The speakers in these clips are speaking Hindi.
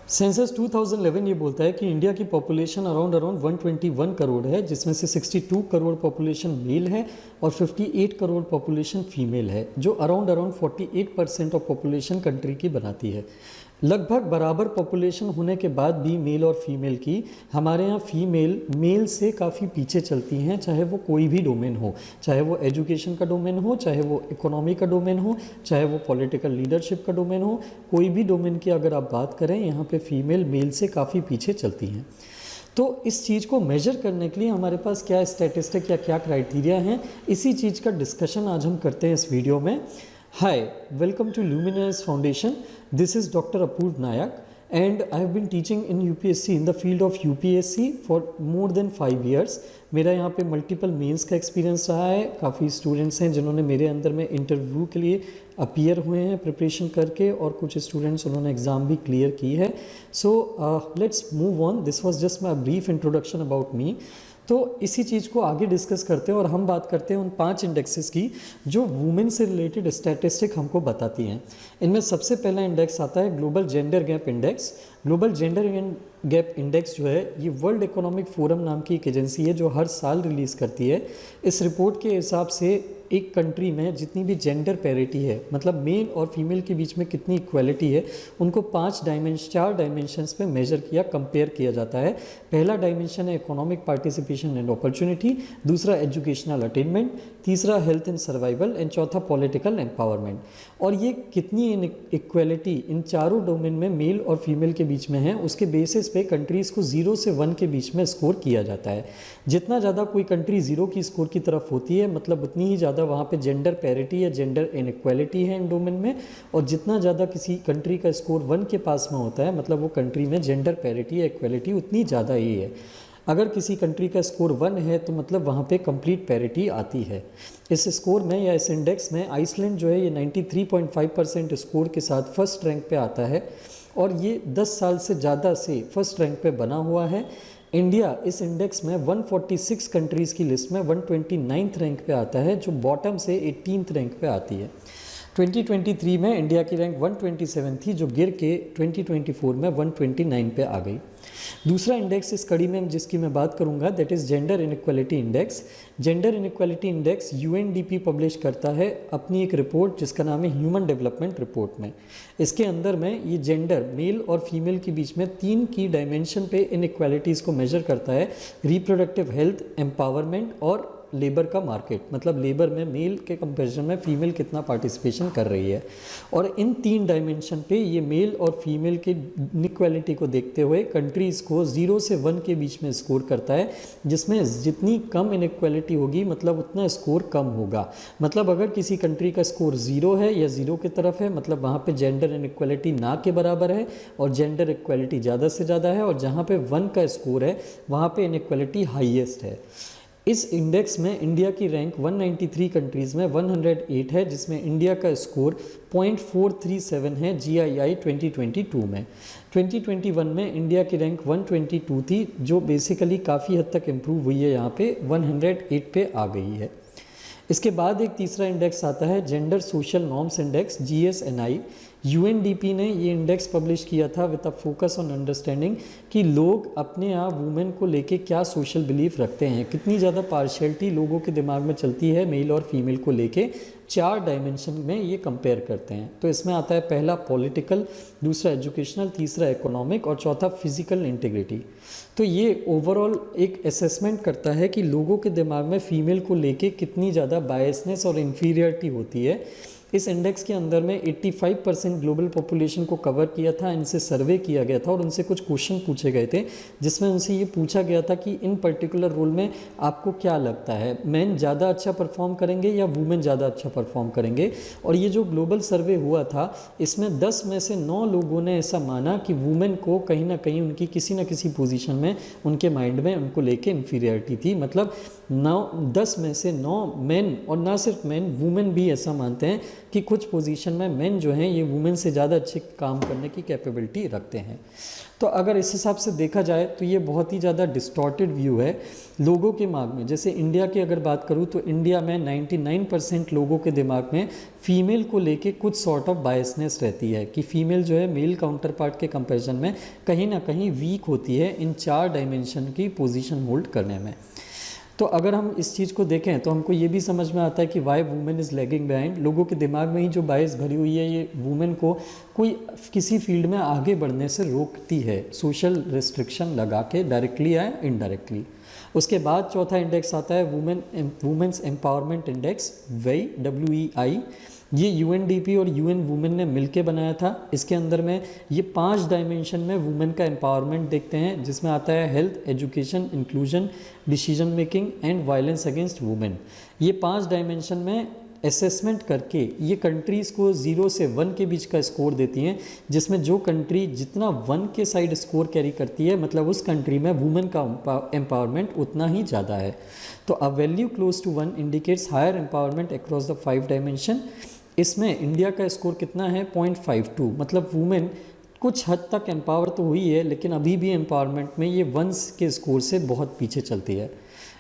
सेंसस 2011 ये बोलता है कि इंडिया की पॉपुलेशन अराउंड 121 करोड़ है, जिसमें से 62 करोड़ पॉपुलेशन मेल है और 58 करोड़ पॉपुलेशन फीमेल है, जो अराउंड 48% ऑफ पॉपुलेशन कंट्री की बनाती है। लगभग बराबर पॉपुलेशन होने के बाद भी मेल और फीमेल की हमारे यहाँ फीमेल मेल से काफ़ी पीछे चलती हैं, चाहे वो कोई भी डोमेन हो, चाहे वो एजुकेशन का डोमेन हो, चाहे वो इकोनॉमी का डोमेन हो, चाहे वो पॉलिटिकल लीडरशिप का डोमेन हो, कोई भी डोमेन की अगर आप बात करें यहाँ पे फीमेल मेल से काफ़ी पीछे चलती हैं। तो इस चीज़ को मेजर करने के लिए हमारे पास क्या स्टैटिस्टिक या क्या क्राइटेरिया हैं, इसी चीज़ का डिस्कशन आज हम करते हैं इस वीडियो में। Hi, welcome to Luminous Foundation. This is Dr. Apurv Nayak and I have been teaching in UPSC in the field of UPSC for more than 5 years. मेरा यहाँ पे मल्टीपल मेंस का एक्सपीरियंस रहा है। काफ़ी स्टूडेंट्स हैं जिन्होंने मेरे अंदर में इंटरव्यू के लिए अपीयर हुए हैं प्रिपरेशन करके, और कुछ स्टूडेंट्स उन्होंने एग्ज़ाम भी क्लियर की है। So let's move on. This was just my brief introduction about me. तो इसी चीज़ को आगे डिस्कस करते हैं और हम बात करते हैं उन 5 इंडेक्सेस की जो वुमेन से रिलेटेड स्टैटिस्टिक हमको बताती हैं। इनमें सबसे पहला इंडेक्स आता है global gender gap index. Global gender gap index जो है ये वर्ल्ड इकोनॉमिक फोरम नाम की एक एजेंसी है जो हर साल रिलीज़ करती है। इस रिपोर्ट के हिसाब से एक कंट्री में जितनी भी जेंडर पैरिटी है, मतलब मेल और फीमेल के बीच में कितनी इक्वालिटी है, उनको 4 डायमेंशंस पे मेजर किया, कंपेयर किया जाता है। पहला डायमेंशन है इकोनॉमिक पार्टिसिपेशन एंड अपॉर्चुनिटी, दूसरा एजुकेशनल अटेनमेंट, तीसरा हेल्थ एंड सर्वाइवल एंड चौथा पॉलिटिकल एम्पावरमेंट। और ये कितनी इक्वालिटी इन चारों डोमेन में मेल और फीमेल के बीच में है, उसके बेसिस पे कंट्रीज़ को 0 से 1 के बीच में स्कोर किया जाता है। जितना ज़्यादा कोई कंट्री 0 की स्कोर की तरफ होती है, मतलब उतनी ही ज़्यादा वहाँ पे जेंडर पैरिटी या जेंडर इनइक्वालिटी है इन डोमेन में, और जितना ज़्यादा किसी कंट्री का स्कोर 1 के पास में होता है, मतलब वो कंट्री में जेंडर पैरिटी या इक्वालिटी उतनी ज़्यादा ही है। अगर किसी कंट्री का स्कोर 1 है तो मतलब वहाँ पे कंप्लीट पैरिटी आती है। इस स्कोर में या इस इंडेक्स में आइसलैंड जो है ये 93.5% स्कोर के साथ फर्स्ट रैंक पे आता है, और ये 10 साल से ज़्यादा से फर्स्ट रैंक पे बना हुआ है। इंडिया इस इंडेक्स में 146 कंट्रीज़ की लिस्ट में 129th रैंक पे आता है, जो बॉटम से 18th रैंक पे आती है। 2023 में इंडिया की रैंक 127 थी, जो गिर के 2024 में 129 पे आ गई। दूसरा इंडेक्स इस कड़ी में जिसकी मैं बात करूंगा, that is gender inequality index. Gender inequality index UNDP publish करता है अपनी एक रिपोर्ट जिसका नाम है ह्यूमन डेवलपमेंट रिपोर्ट में। इसके अंदर में ये जेंडर मेल और फीमेल के बीच में 3 की डायमेंशन पे इनइक्वालिटीज़ को मेजर करता है: रिप्रोडक्टिव हेल्थ, एम्पावरमेंट और लेबर का मार्केट, मतलब लेबर में मेल के कंपैरिजन में फीमेल कितना पार्टिसिपेशन कर रही है। और इन 3 डायमेंशन पे ये मेल और फीमेल के इनइक्वालिटी को देखते हुए कंट्रीज़ को 0 से 1 के बीच में स्कोर करता है, जिसमें जितनी कम इनइक्वालिटी होगी मतलब उतना स्कोर कम होगा। मतलब अगर किसी कंट्री का स्कोर 0 है या 0 की तरफ है, मतलब वहाँ पे जेंडर इनइक्वालिटी ना के बराबर है और जेंडर इक्वालिटी ज़्यादा से ज़्यादा है, और जहाँ पे 1 का स्कोर है वहाँ पे इनइक्वालिटी हाईएस्ट है। इस इंडेक्स में इंडिया की रैंक 193 कंट्रीज़ में 108 है, जिसमें इंडिया का स्कोर 0.437 है GII 2022 में। 2021 में इंडिया की रैंक 122 थी, जो बेसिकली काफ़ी हद तक इम्प्रूव हुई है, यहाँ पे 108 पे आ गई है। इसके बाद एक तीसरा इंडेक्स आता है gender social norms index GSNI। UNDP ने ये इंडेक्स पब्लिश किया था with a focus on understanding कि लोग अपने आप वुमेन को लेके क्या सोशल बिलीफ रखते हैं, कितनी ज़्यादा पार्शियलिटी लोगों के दिमाग में चलती है मेल और फीमेल को लेके। 4 डायमेंशन में ये कंपेयर करते हैं। तो इसमें आता है पहला पॉलिटिकल, दूसरा एजुकेशनल, तीसरा इकोनॉमिक और चौथा फिजिकल इंटीग्रिटी। तो ये ओवरऑल एक असेसमेंट करता है कि लोगों के दिमाग में फ़ीमेल को लेके कितनी ज़्यादा बायसनेस और इन्फीरियरिटी होती है। इस इंडेक्स के अंदर में 85% ग्लोबल पॉपुलेशन को कवर किया था, इनसे सर्वे किया गया था और उनसे कुछ क्वेश्चन पूछे गए थे, जिसमें उनसे ये पूछा गया था कि इन पर्टिकुलर रोल में आपको क्या लगता है, मैन ज़्यादा अच्छा परफॉर्म करेंगे या वुमेन ज़्यादा अच्छा परफॉर्म करेंगे। और ये जो ग्लोबल सर्वे हुआ था, इसमें 10 में से 9 लोगों ने ऐसा माना कि वुमेन को कहीं ना कहीं उनकी किसी न किसी पोजीशन में उनके माइंड में उनको लेके इन्फीरियरिटी थी। मतलब 10 में से 9 मेन, और ना सिर्फ मेन, वुमेन भी ऐसा मानते हैं कि कि कुछ पोजीशन में मेन जो हैं ये वुमेन से ज़्यादा अच्छे काम करने की कैपेबिलिटी रखते हैं। तो अगर इस हिसाब से देखा जाए तो ये बहुत ही ज़्यादा डिस्टॉर्टेड व्यू है लोगों के दिमाग में। जैसे इंडिया की अगर बात करूँ तो इंडिया में 99% लोगों के दिमाग में फ़ीमेल को लेके कुछ सॉर्ट ऑफ बायसनेस रहती है कि फ़ीमेल जो है मेल काउंटर पार्ट के कंपैरिजन में कहीं ना कहीं वीक होती है इन 4 डायमेंशन की पोजीशन होल्ड करने में। तो अगर हम इस चीज़ को देखें तो हमको ये भी समझ में आता है कि Y women is lagging behind. लोगों के दिमाग में ही जो बायस भरी हुई है ये वुमेन को कोई किसी फील्ड में आगे बढ़ने से रोकती है, सोशल रिस्ट्रिक्शन लगा के, डायरेक्टली या इनडायरेक्टली। उसके बाद चौथा इंडेक्स आता है वुमेन्स एम्पावरमेंट इंडेक्स, WEI। ये UNDP और UN वुमेन ने मिलके बनाया था। इसके अंदर में ये 5 डायमेंशन में वुमेन का एम्पावरमेंट देखते हैं, जिसमें आता है health, education, inclusion, decision making and violence against women. ये 5 डायमेंशन में असेसमेंट करके ये कंट्रीज़ को 0 से 1 के बीच का स्कोर देती हैं, जिसमें जो कंट्री जितना 1 के साइड स्कोर कैरी करती है मतलब उस कंट्री में वुमेन का एम्पावरमेंट उतना ही ज़्यादा है। तो a value close to 1 indicates higher empowerment across the 5 dimension. इसमें इंडिया का स्कोर कितना है 0.52, मतलब वुमेन कुछ हद तक एम्पावर तो हुई है लेकिन अभी भी एम्पावरमेंट में ये 1 के स्कोर से बहुत पीछे चलती है।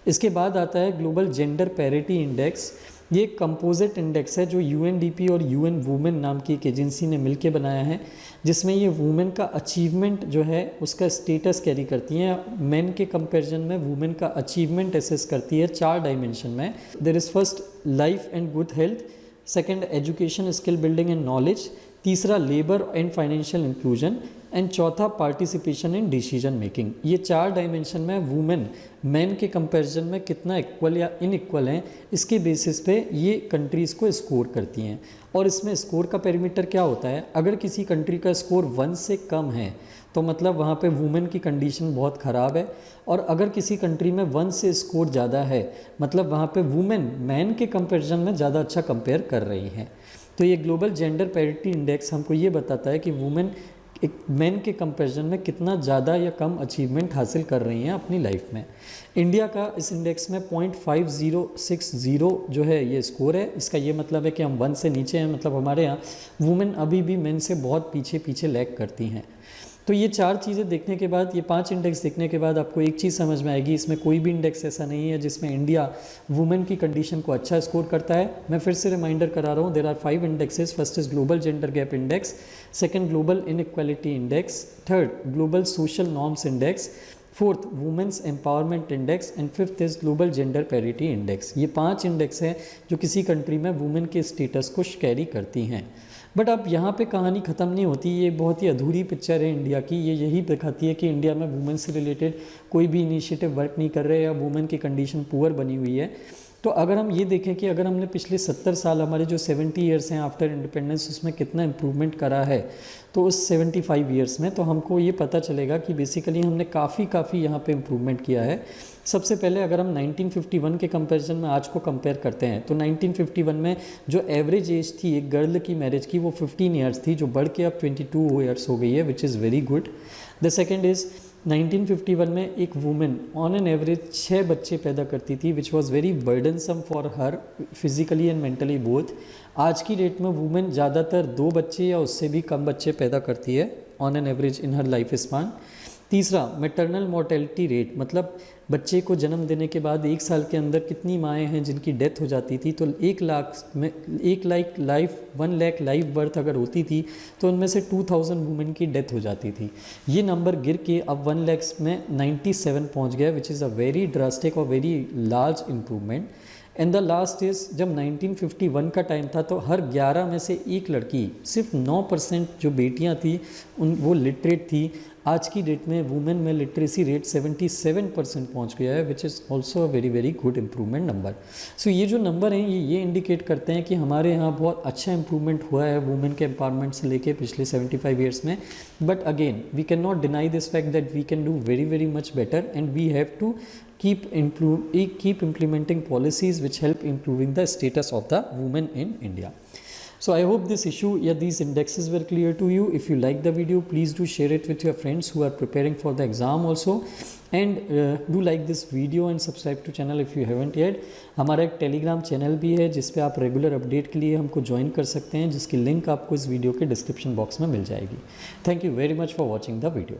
इसके बाद आता है ग्लोबल जेंडर पैरिटी इंडेक्स। ये एक कंपोजिट इंडेक्स है जो UNDP और UN वुमेन नाम की एक एजेंसी ने मिलकर बनाया है, जिसमें ये वुमेन का अचीवमेंट जो है उसका स्टेटस कैरी करती हैं। मेन के कंपैरिजन में वुमेन का अचीवमेंट एसेस करती है 4 डायमेंशन में। There is first life and good health, second education, skill building and knowledge, तीसरा labour and financial inclusion and चौथा पार्टिसिपेशन इन डिसीजन मेकिंग। ये 4 डायमेंशन में वुमेन मैन के कंपैरिजन में कितना इक्वल या इनइक्वल हैं, इसके बेसिस पे ये कंट्रीज़ को स्कोर करती हैं। और इसमें स्कोर का पैरामीटर क्या होता है, अगर किसी कंट्री का स्कोर 1 से कम है तो मतलब वहाँ पे वुमेन की कंडीशन बहुत ख़राब है, और अगर किसी कंट्री में 1 से स्कोर ज़्यादा है मतलब वहाँ पे वुमेन मैन के कंपैरिजन में ज़्यादा अच्छा कंपेयर कर रही हैं। तो ये ग्लोबल जेंडर पैरिटी इंडेक्स हमको ये बताता है कि वुमेन एक मैन के कंपैरिजन में कितना ज़्यादा या कम अचीवमेंट हासिल कर रही हैं अपनी लाइफ में। इंडिया का इस इंडेक्स में 0.5060 जो है ये स्कोर है। इसका ये मतलब है कि हम 1 से नीचे हैं, मतलब हमारे यहाँ वुमेन अभी भी मेन से बहुत पीछे पीछे लैग करती हैं। तो ये 4 चीज़ें देखने के बाद, ये 5 इंडेक्स देखने के बाद आपको एक चीज़ समझ में आएगी, इसमें कोई भी इंडेक्स ऐसा नहीं है जिसमें इंडिया वुमेन की कंडीशन को अच्छा स्कोर करता है। मैं फिर से रिमाइंडर करा रहा हूँ, there are 5 indexes. First is global gender gap index, second global inequality index, third global social norms index, fourth women's empowerment index and fifth is global gender parity index. ये 5 इंडेक्स हैं जो किसी कंट्री में वुमेन के स्टेटस को कैरी करती हैं। बट अब यहाँ पे कहानी ख़त्म नहीं होती, ये बहुत ही अधूरी पिक्चर है इंडिया की। ये यही दिखाती है कि इंडिया में वुमेन से रिलेटेड कोई भी इनिशिएटिव वर्क नहीं कर रहे या वुमेन की कंडीशन पुअर बनी हुई है। तो अगर हम ये देखें कि अगर हमने पिछले 70 साल, हमारे जो 70 ईयर्स हैं आफ्टर इंडिपेंडेंस, उसमें कितना इम्प्रूवमेंट करा है, तो उस 75 ईयर्स में तो हमको ये पता चलेगा कि बेसिकली हमने काफ़ी यहाँ पे इम्प्रूवमेंट किया है। सबसे पहले अगर हम 1951 के कंपैरिजन में आज को कंपेयर करते हैं तो 1951 में जो एवरेज एज थी एक गर्ल की मैरिज की वो 15 ईयर्स थी, जो बढ़ के अब 22 ईयर्स हो गई है, which is very good. The second is 1951 में एक वुमेन ऑन एन एवरेज 6 बच्चे पैदा करती थी, which was very burdensome for her physically and mentally both. आज की डेट में वुमेन ज़्यादातर 2 बच्चे या उससे भी कम बच्चे पैदा करती है on an average in her life span. तीसरा, मैटरनल मोर्टेलिटी रेट, मतलब बच्चे को जन्म देने के बाद 1 साल के अंदर कितनी माएँ हैं जिनकी डेथ हो जाती थी। तो 1 लाख लाइफ बर्थ अगर होती थी तो उनमें से 2000 वुमेन की डेथ हो जाती थी। ये नंबर गिर के अब 1 लाख में 97 पहुंच गया, which is a very drastic और very large improvement. And the last is, जब 1951 का टाइम था तो हर 11 में से 1 लड़की, सिर्फ 9% जो बेटियां थी वो लिटरेट थी। आज की डेट में वुमेन में लिटरेसी रेट 77% पहुंच गया है, which is also a very very good improvement number. So ये जो नंबर हैं ये इंडिकेट करते हैं कि हमारे यहाँ बहुत अच्छा इम्प्रूवमेंट हुआ है वुमेन के एम्पावरमेंट से लेके पिछले 75 ईयर्स में। But again we can not deny this fact that we can do very very much better and we have to keep implementing policies which help improving the status of the women in India. So I hope this issue, these indexes were clear to you. If you like the video, please do share it with your friends who are preparing for the exam also. And do like this video and subscribe to channel if you haven't yet. हमारा एक टेलीग्राम चैनल भी है जिस पे आप रेगुलर अपडेट के लिए हमको ज्वाइन कर सकते हैं, जिसकी लिंक आपको इस वीडियो के डिस्क्रिप्शन बॉक्स में मिल जाएगी. Thank you very much for watching the video.